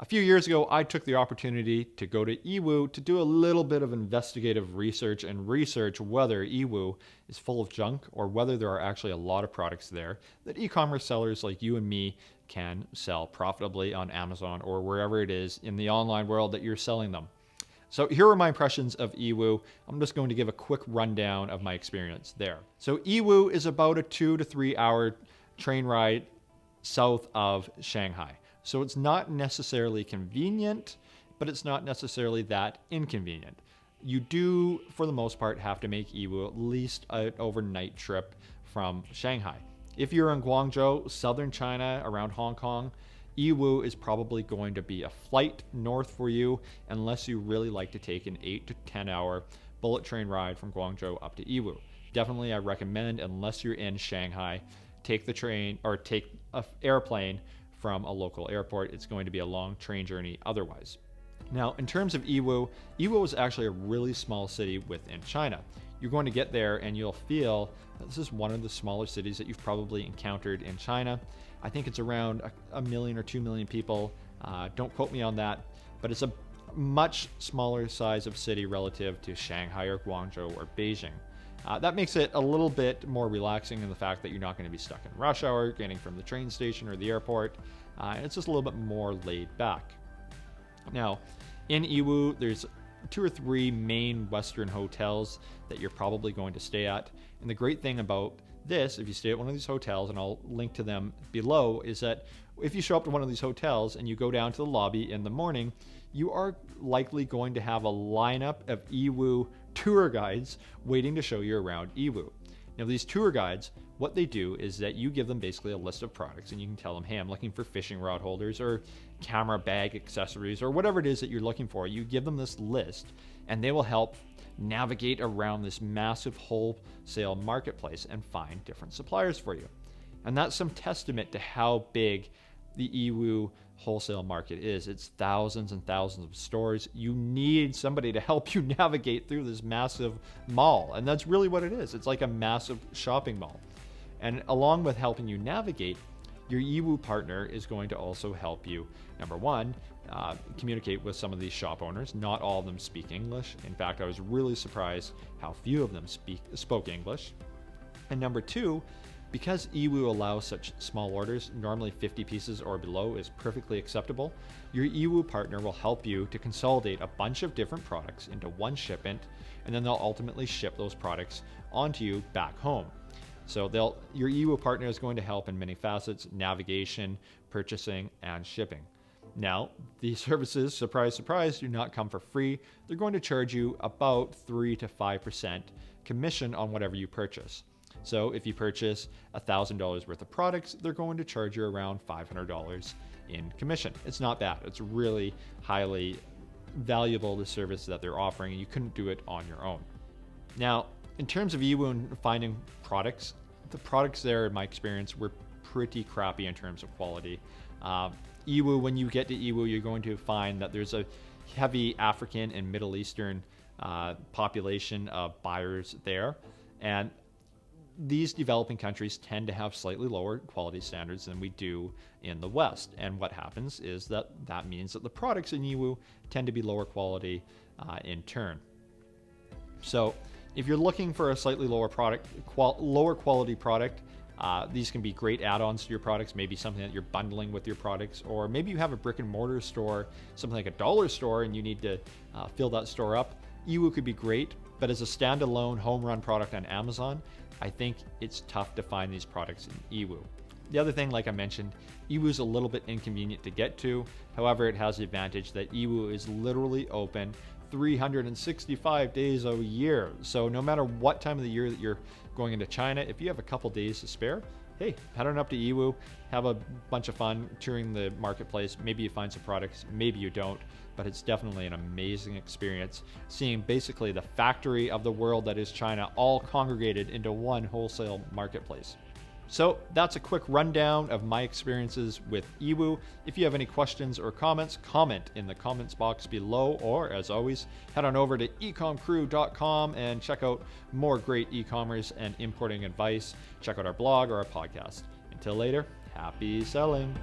A few years ago, I took the opportunity to go to Yiwu to do a little bit of investigative research and research whether Yiwu is full of junk or whether there are actually a lot of products there that e-commerce sellers like you and me can sell profitably on Amazon or wherever it is in the online world that you're selling them. So here are my impressions of Yiwu. I'm just going to give a quick rundown of my experience there. So Yiwu is about a 2 to 3 hour train ride south of Shanghai. So it's not necessarily convenient, but it's not necessarily that inconvenient. You do, for the most part, have to make Yiwu at least an overnight trip from Shanghai. If you're in Guangzhou, southern China, around Hong Kong, Yiwu is probably going to be a flight north for you unless you really like to take an 8 to 10 hour bullet train ride from Guangzhou up to Yiwu. Definitely I recommend, unless you're in Shanghai, take the train or take an airplane from a local airport. It's going to be a long train journey otherwise. Now, in terms of Yiwu, Yiwu is actually a really small city within China. You're going to get there and you'll feel that this is one of the smaller cities that you've probably encountered in China. I think it's around a million or 2 million people. Don't quote me on that, but it's a much smaller size of city relative to Shanghai or Guangzhou or Beijing. That makes it a little bit more relaxing in the fact that you're not going to be stuck in rush hour, getting from the train station or the airport. And it's just a little bit more laid back. Now, in Yiwu, there's 2 or 3 main Western hotels that you're probably going to stay at. And the great thing about this, if you stay at one of these hotels, and I'll link to them below, is that if you show up to one of these hotels and you go down to the lobby in the morning, you are likely going to have a lineup of Yiwu tour guides waiting to show you around Yiwu. Now, these tour guides, what they do is that you give them basically a list of products and you can tell them, hey, I'm looking for fishing rod holders or camera bag accessories or whatever it is that you're looking for. You give them this list and they will help navigate around this massive wholesale marketplace and find different suppliers for you. And that's some testament to how big the Yiwu wholesale market is. It's thousands and thousands of stores. You need somebody to help you navigate through this massive mall. And that's really what it is. It's like a massive shopping mall. And along with helping you navigate, your Yiwu partner is going to also help you, number one, communicate with some of these shop owners. Not all of them speak English. In fact, I was really surprised how few of them spoke English. And number two, because Yiwu allows such small orders, normally 50 pieces or below is perfectly acceptable, your Yiwu partner will help you to consolidate a bunch of different products into one shipment, and then they'll ultimately ship those products onto you back home. So your Yiwu partner is going to help in many facets: navigation, purchasing, and shipping. Now, these services, surprise, surprise, do not come for free. They're going to charge you about 3 to 5% commission on whatever you purchase. So if you purchase $1,000 worth of products, they're going to charge you around $500 in commission. It's not bad. It's really highly valuable, the service that they're offering, and you couldn't do it on your own. Now, in terms of Yiwu and finding products, the products there, in my experience, were pretty crappy in terms of quality. Yiwu, when you get to Yiwu, you're going to find that there's a heavy African and Middle Eastern population of buyers there. And these developing countries tend to have slightly lower quality standards than we do in the West. And what happens is that means that the products in Yiwu tend to be lower quality in turn. So if you're looking for a slightly lower quality product, these can be great add-ons to your products, maybe something that you're bundling with your products, or maybe you have a brick and mortar store, something like a dollar store, and you need to fill that store up. Yiwu could be great, but as a standalone home run product on Amazon, I think it's tough to find these products in Yiwu. The other thing, like I mentioned, Yiwu is a little bit inconvenient to get to. However, it has the advantage that Yiwu is literally open 365 days a year. So no matter what time of the year that you're going into China, if you have a couple days to spare, hey, head on up to Yiwu, have a bunch of fun touring the marketplace. Maybe you find some products, maybe you don't, but it's definitely an amazing experience seeing basically the factory of the world that is China all congregated into one wholesale marketplace. So that's a quick rundown of my experiences with Yiwu. If you have any questions or comments, comment in the comments box below, or as always, head on over to ecomcrew.com and check out more great e-commerce and importing advice. Check out our blog or our podcast. Until later, happy selling.